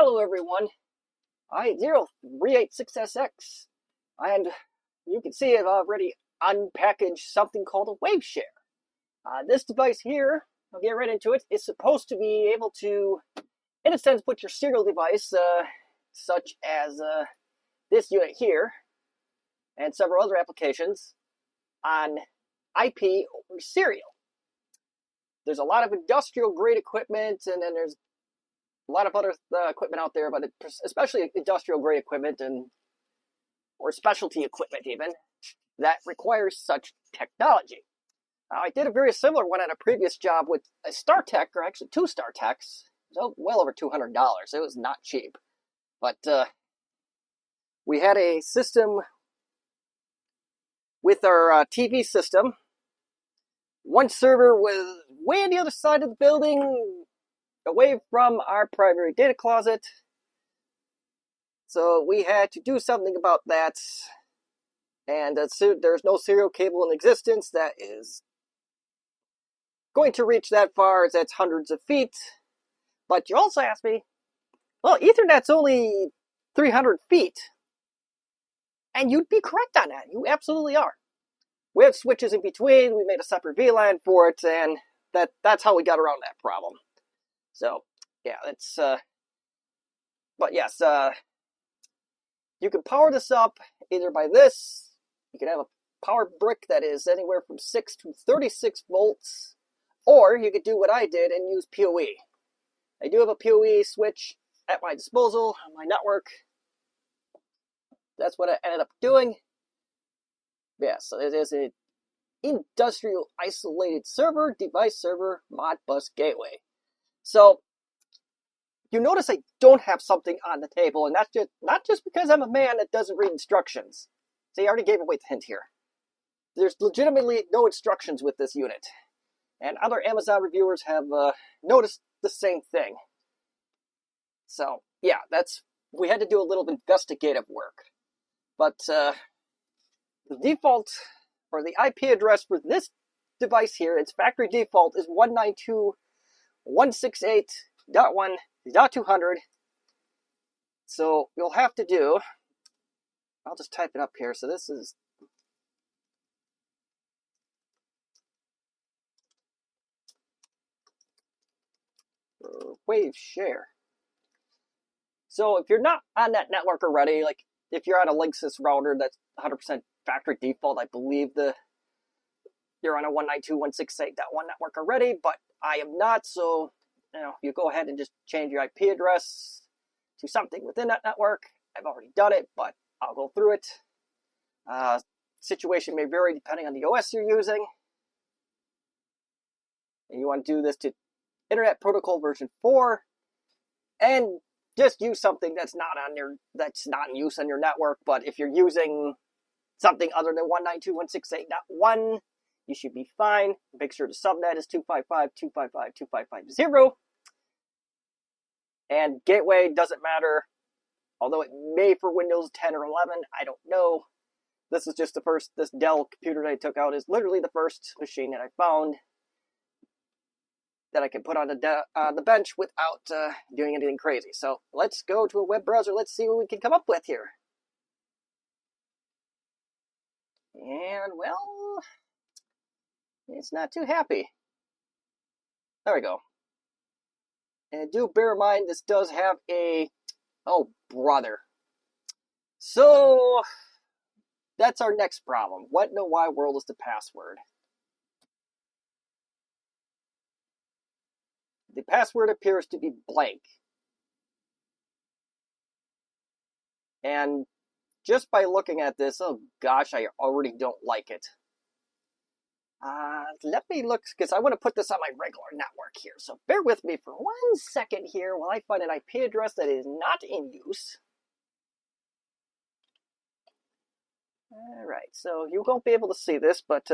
Hello everyone, I003QSE2RV, and you can see I've already unpackaged something called a Waveshare. This device here, I'll get right into it, is supposed to be able to, in a sense, put your serial device, such as this unit here, and several other applications, on IP over serial. There's a lot of industrial grade equipment, and then there's a lot of other equipment out there, but especially industrial grade equipment or specialty equipment even, that requires such technology. I did a very similar one on a previous job with a StarTech, or actually two StarTechs. It was well over $200. It was not cheap. But we had a system with our TV system. One server was way on the other side of the building, away from our primary data closet. So we had to do something about that. And there's no serial cable in existence that is going to reach that far, as that's hundreds of feet. But you also asked me, well, Ethernet's only 300 feet. And you'd be correct on that. You absolutely are. We have switches in between. We made a separate VLAN for it, and that's how we got around that problem. So, yeah, it's, but yes, you can power this up either by this. You can have a power brick that is anywhere from 6 to 36 volts, or you could do what I did and use POE. I do have a POE switch at my disposal on my network. That's what I ended up doing. Yeah, so it is an industrial isolated server, device server, Modbus gateway. So, you notice I don't have something on the table, and that's just not just because I'm a man that doesn't read instructions. See, I already gave away the hint here. There's legitimately no instructions with this unit. And other Amazon reviewers have noticed the same thing. So, yeah, we had to do a little investigative work. But the default, or the IP address for this device here, its factory default is 192.168.1.200. So you'll have to do, I'll just type it up here. So this is Waveshare. So if you're not on that network already, like if you're on a Linksys router that's 100% factory default, I believe you're on a 192.168.1 network already, but I am not, so you go ahead and just change your IP address to something within that network. I've already done it, but I'll go through it. Situation may vary depending on the OS you're using. And you want to do this to Internet Protocol version 4, and just use something that's not in use on your network. But if you're using something other than 192.168.1, you should be fine. Make sure the subnet is 255.255.255.0. And gateway doesn't matter, although it may for Windows 10 or 11, I don't know. This is just this Dell computer that I took out is literally the first machine that I found that I can put on the bench without doing anything crazy. So let's go to a web browser. Let's see what we can come up with here. And, well, it's not too happy. There we go. And do bear in mind, this does have oh, brother. So, that's our next problem. What in the wide world is the password? The password appears to be blank. And just by looking at this, oh gosh, I already don't like it. Let me look, because I want to put this on my regular network here. So bear with me for 1 second here while I find an IP address that is not in use. Alright, so you won't be able to see this, but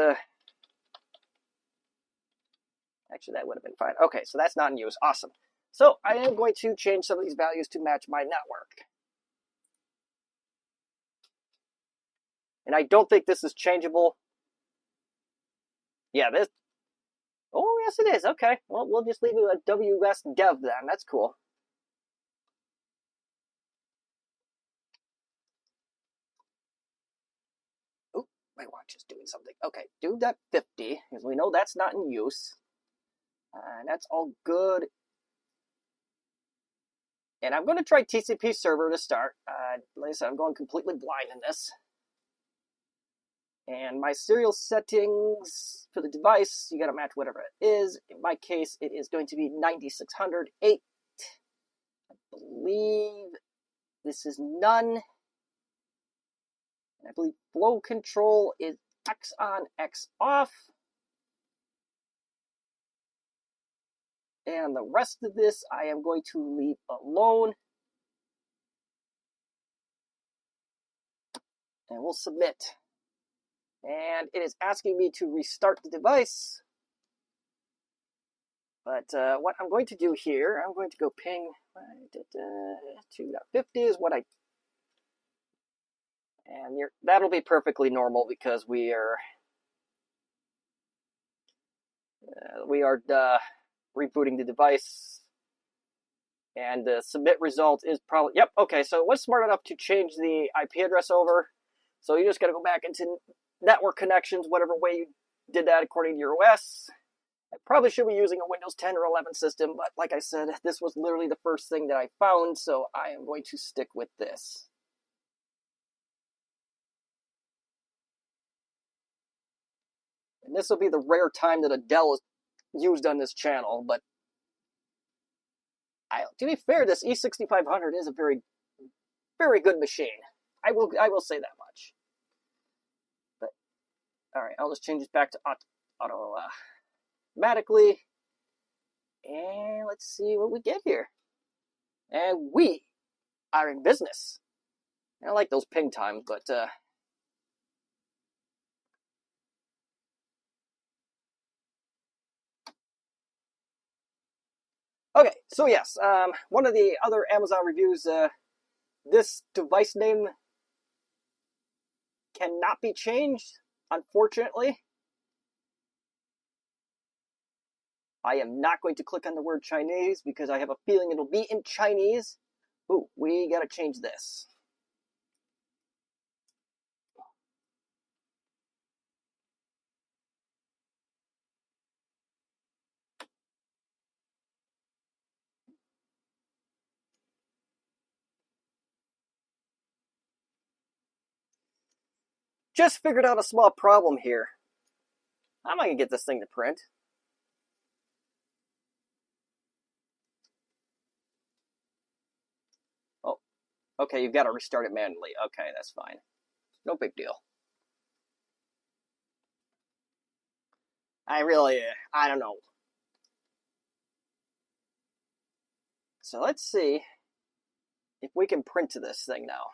actually that would have been fine. Okay, so that's not in use. Awesome. So I am going to change some of these values to match my network. And I don't think this is changeable. Yeah, this. Oh, yes, it is. Okay. Well, we'll just leave it a WS dev then. That's cool. watch is doing something. Okay, do that 50, because we know that's not in use. That's all good. And I'm going to try TCP server to start. Like I said, I'm going completely blind in this. And my serial settings for the device, you got to match whatever it is. In my case, it is going to be 9608. I believe this is none. I believe flow control is X on, X off. And the rest of this I am going to leave alone. And we'll submit. And it is asking me to restart the device. But what I'm going to do here, I'm going to go ping 2.50 is what I... And that'll be perfectly normal because we are rebooting the device, and the submit result is probably, yep, okay, so it was smart enough to change the IP address over, so you just got to go back into network connections, whatever way you did that according to your OS. I probably should be using a Windows 10 or 11 system, but like I said, this was literally the first thing that I found, so I am going to stick with this. And this will be the rare time that a Dell is used on this channel, but to be fair, this E6500 is a very, very good machine. I will say that much. But all right, I'll just change this back to automatically, and let's see what we get here. And we are in business. I like those ping times, but okay, so yes, one of the other Amazon reviews, this device name cannot be changed, unfortunately. I am not going to click on the word Chinese because I have a feeling it'll be in Chinese. Ooh, we gotta change this. Just figured out a small problem here. How am I gonna get this thing to print? Oh, okay, you've got to restart it manually. Okay, that's fine. No big deal. I don't know. So let's see if we can print to this thing now.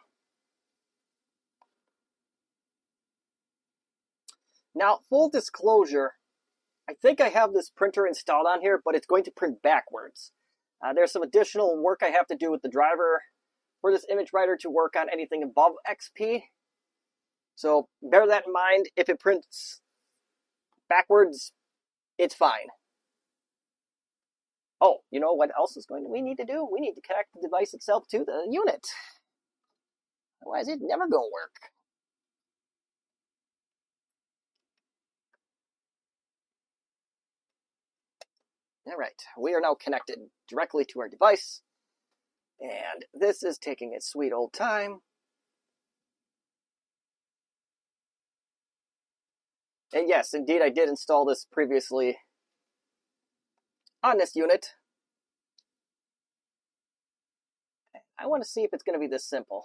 Now, full disclosure, I think I have this printer installed on here, but it's going to print backwards. There's some additional work I have to do with the driver for this ImageWriter to work on anything above XP. So bear that in mind. If it prints backwards, it's fine. Oh, you know what else we need to do? We need to connect the device itself to the unit. Otherwise, it's never going to work. All right, we are now connected directly to our device, and this is taking its sweet old time. And yes, indeed, I did install this previously on this unit. I want to see if it's going to be this simple.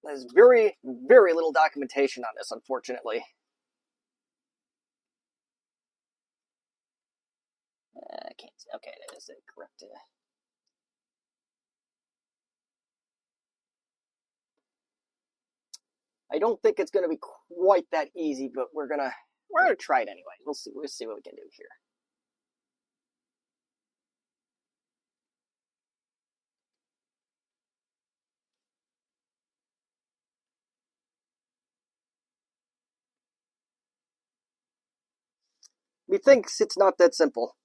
There's very, very little documentation on this, unfortunately. I can't see. Okay, that is correct. I don't think it's going to be quite that easy, but we're gonna try it anyway. We'll see what we can do here. Methinks it's not that simple.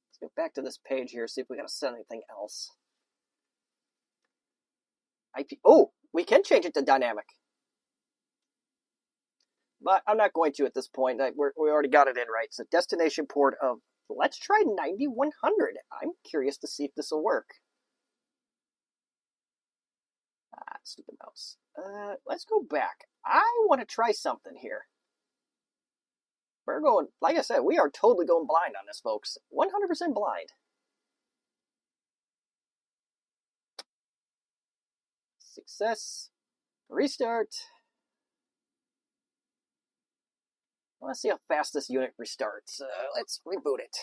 Let's go back to this page here, see if we gotta set anything else. IP. Oh, we can change it to dynamic. But I'm not going to at this point. We already got it in right. So destination port of, let's try 9100. I'm curious to see if this will work. Stupid mouse. Let's go back. I want to try something here. We're going, like I said, we are totally going blind on this, folks. 100% blind. Success. Restart. I want to see how fast this unit restarts. Let's reboot it.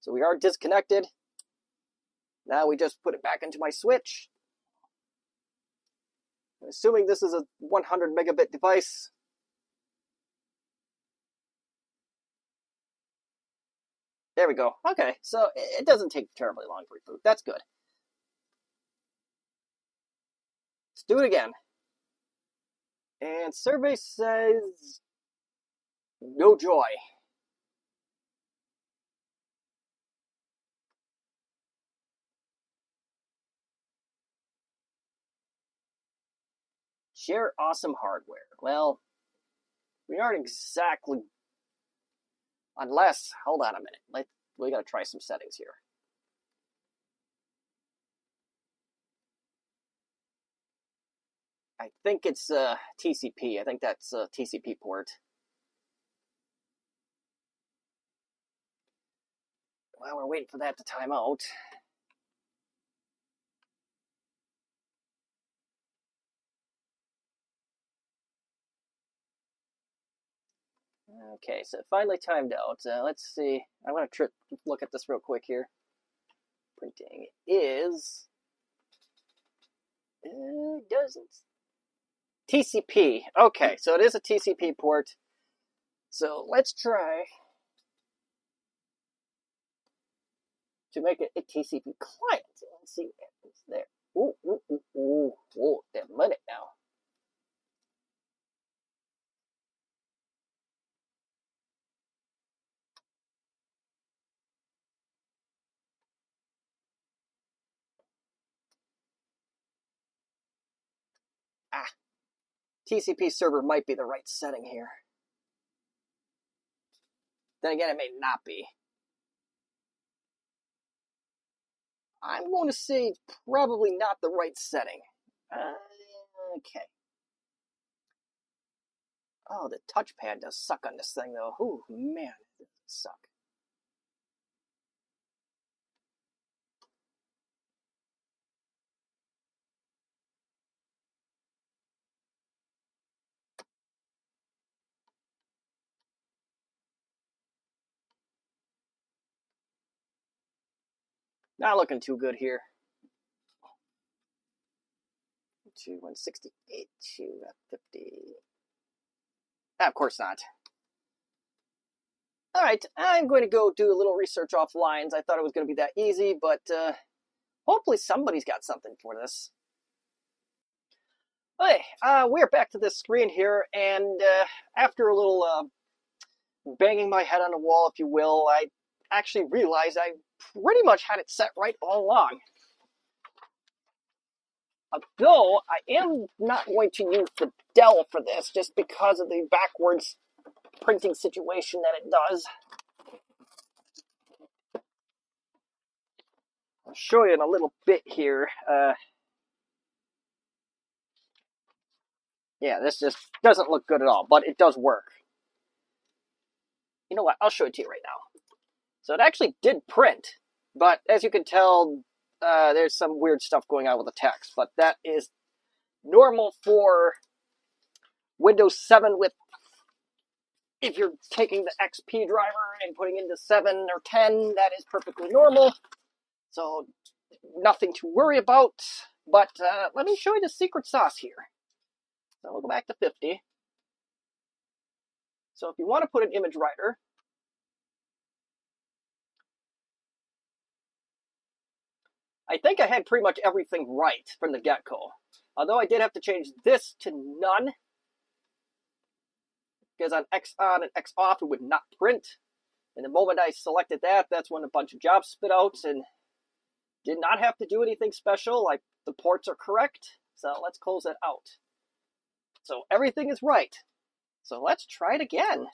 So we are disconnected. Now we just put it back into my switch. I'm assuming this is a 100 megabit device. There we go. Okay, so it doesn't take terribly long to reboot. That's good. Let's do it again. And survey says no joy. Share awesome hardware. Well, we aren't exactly, unless, hold on a minute. We gotta try some settings here. I think it's TCP. I think that's a TCP port. Well, we're waiting for that to time out. Okay, so it finally timed out. Let's see. I want to look at this real quick here. Printing is... It doesn't... TCP. Okay, so it is a TCP port. So let's try to make it a TCP client. Let's see what happens there. Ooh, that minute now. TCP server might be the right setting here. Then again, it may not be. I'm going to say it's probably not the right setting. Okay. Oh, the touchpad does suck on this thing, though. Ooh, man, it does suck. Not looking too good here. To 168 to 50. Of course not. All right, I'm going to go do a little research offline. I thought it was going to be that easy, but hopefully somebody's got something for this. Okay, we're back to this screen here, and after a little banging my head on the wall, if you will, I actually realized I pretty much had it set right all along. Though I am not going to use the Dell for this, just because of the backwards printing situation that it does. I'll show you in a little bit here. Yeah, this just doesn't look good at all, but it does work. You know what? I'll show it to you right now. So it actually did print, but as you can tell, there's some weird stuff going on with the text, but that is normal for Windows 7 with, if you're taking the XP driver and putting into 7 or 10, that is perfectly normal. So nothing to worry about, but let me show you the secret sauce here. So we'll go back to 50. So if you want to put an ImageWriter, I think I had pretty much everything right from the get-go. Although I did have to change this to none, because on X on and X off it would not print. And the moment I selected that, that's when a bunch of jobs spit out, and did not have to do anything special. I the ports are correct. So let's close it out. So everything is right. So let's try it again.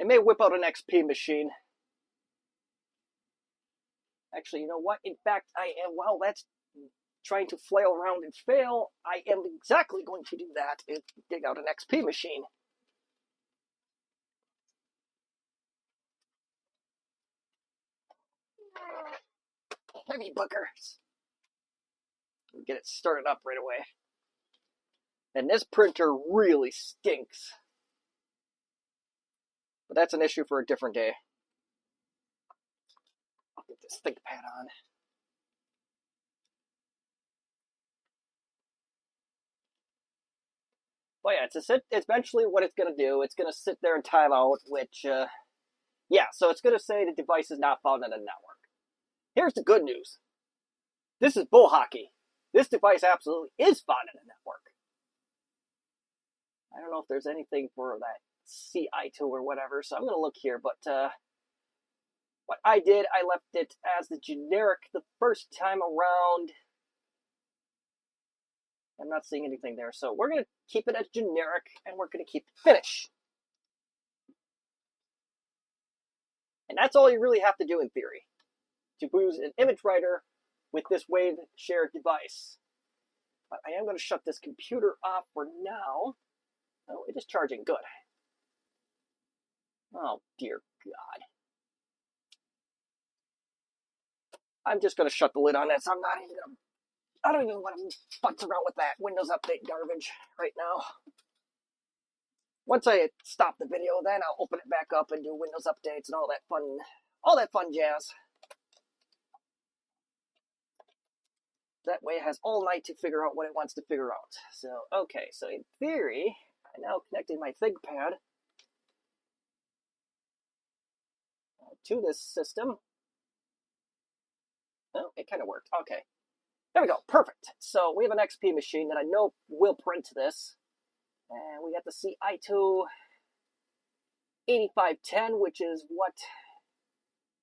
I may whip out an XP machine. Actually, you know what? In fact, I am, while that's trying to flail around and fail, I am exactly going to do that and dig out an XP machine. Heavy bookers. Get it started up right away. And this printer really stinks. But that's an issue for a different day. I'll get this ThinkPad on. Well, yeah, it's eventually what it's going to do. It's going to sit there in timeout, which, yeah, so it's going to say the device is not found on the network. Here's the good news. This is bull hockey. This device absolutely is found on the network. I don't know if there's anything for that CI2 or whatever, so I'm going to look here, but what I did, I left it as the generic the first time around. I'm not seeing anything there, so we're going to keep it as generic, and we're going to keep it finish. And that's all you really have to do in theory, to use an ImageWriter with this Waveshare device. But I am going to shut this computer off for now. Oh, it is charging. Good. Oh, dear God. I'm just going to shut the lid on this. I'm not even going to... I don't even want to futz around with that Windows Update garbage right now. Once I stop the video, then I'll open it back up and do Windows updates and all that fun jazz. That way it has all night to figure out what it wants to figure out. So, okay, so in theory, I now connected my ThinkPad to this system. Oh, it kind of worked. Okay. There we go. Perfect. So we have an XP machine that I know will print this. And we got the CI2 8510, which is what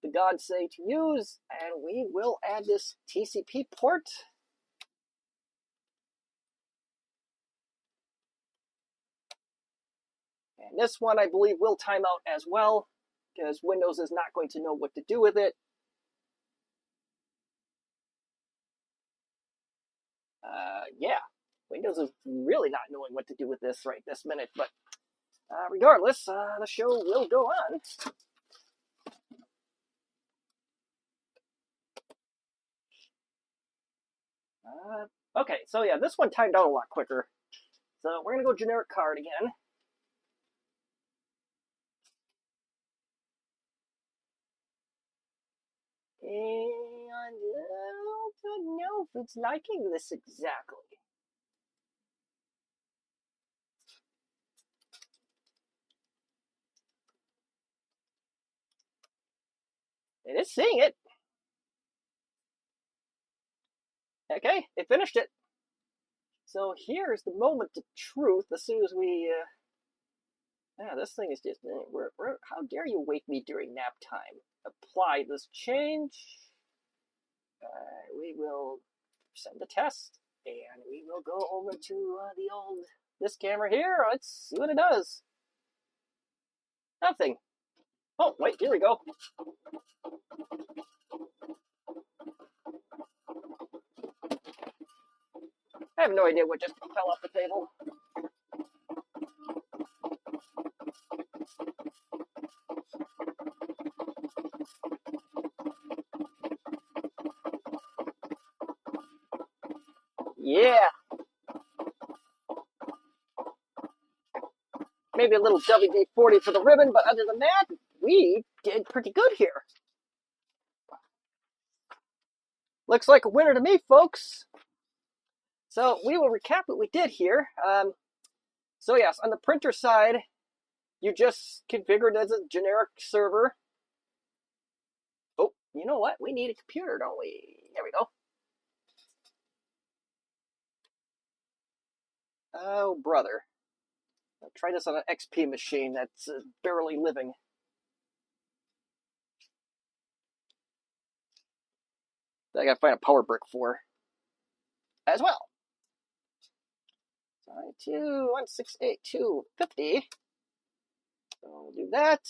the gods say to use. And we will add this TCP port. And this one, I believe, will time out as well, because Windows is not going to know what to do with it. Yeah, Windows is really not knowing what to do with this right this minute, but regardless, the show will go on. Okay, so yeah, this one timed out a lot quicker. So we're going to go generic card again. And I don't know if it's liking this exactly. It is seeing it. Okay, it finished it. So here's the moment of truth. As soon as we, yeah, this thing is just, how dare you wake me during nap time? Apply this change. We will send the test, and we will go over to this camera here. Let's see what it does. Nothing. Oh, wait, here we go. I have no idea what just fell off the table. Yeah. Maybe a little WD-40 for the ribbon, but other than that, we did pretty good here. Looks like a winner to me, folks. So we will recap what we did here. So yes, on the printer side, you just configured as a generic server. Oh, you know what? We need a computer, don't we? There we go. Oh, brother. I'll try this on an XP machine that's barely living. that I gotta find a power brick for as well. So 168.250. So we'll do that.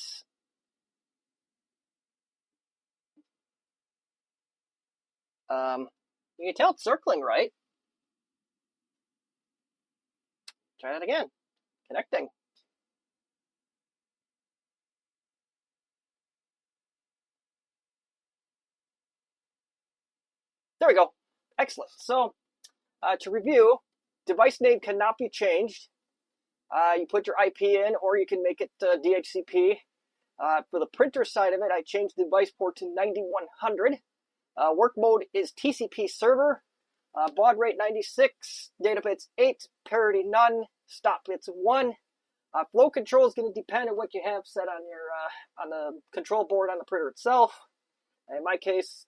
You can tell it's circling right. Try that again. Connecting. There we go. Excellent. So to review, device name cannot be changed. You put your IP in, or you can make it DHCP. For the printer side of it, I changed the device port to 9100. Work mode is TCP server. Baud rate 96. Data bits 8. Parity none. Stop bits 1. Flow control is going to depend on what you have set on your on the control board on the printer itself. In my case,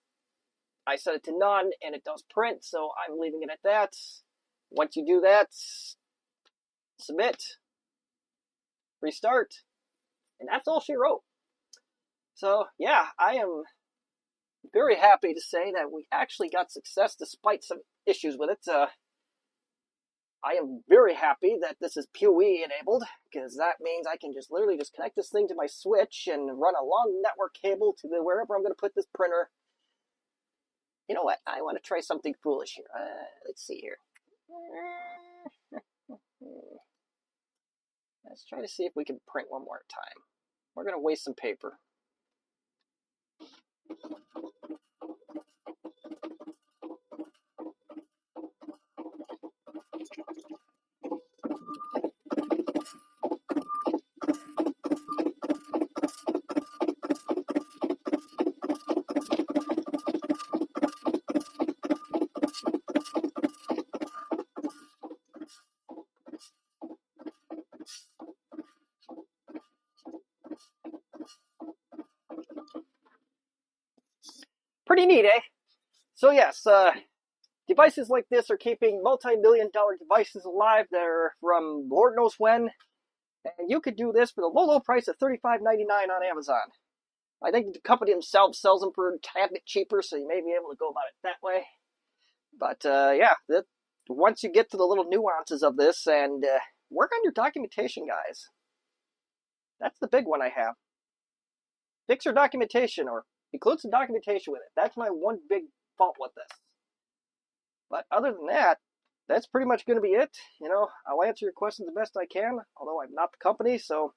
I set it to none, and it does print, so I'm leaving it at that. Once you do that, submit, restart, and that's all she wrote. So yeah, I am very happy to say that we actually got success despite some issues with it. I am very happy that this is POE enabled, because that means I can just literally just connect this thing to my switch and run a long network cable to wherever I'm going to put this printer. You know what? I want to try something foolish here. Let's see here. Let's try to see if we can print one more time. We're going to waste some paper. Pretty neat, eh? So yes, devices like this are keeping multi-million-dollar devices alive. They're from Lord knows when, and you could do this for the low price of $35.99 on Amazon. I think the company themselves sells them for a tad bit cheaper, so you may be able to go about it that way. But yeah, once you get to the little nuances of this, and work on your documentation, guys. That's the big one I have. Fix your documentation, or include some documentation with it. That's my one big fault with this. But other than that, that's pretty much going to be it. You know, I'll answer your questions the best I can, although I'm not the company, so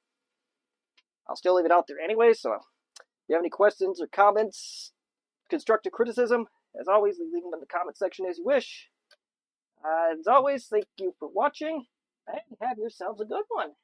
I'll still leave it out there anyway. So if you have any questions or comments, constructive criticism, as always, leave them in the comment section as you wish. As always, thank you for watching, and have yourselves a good one.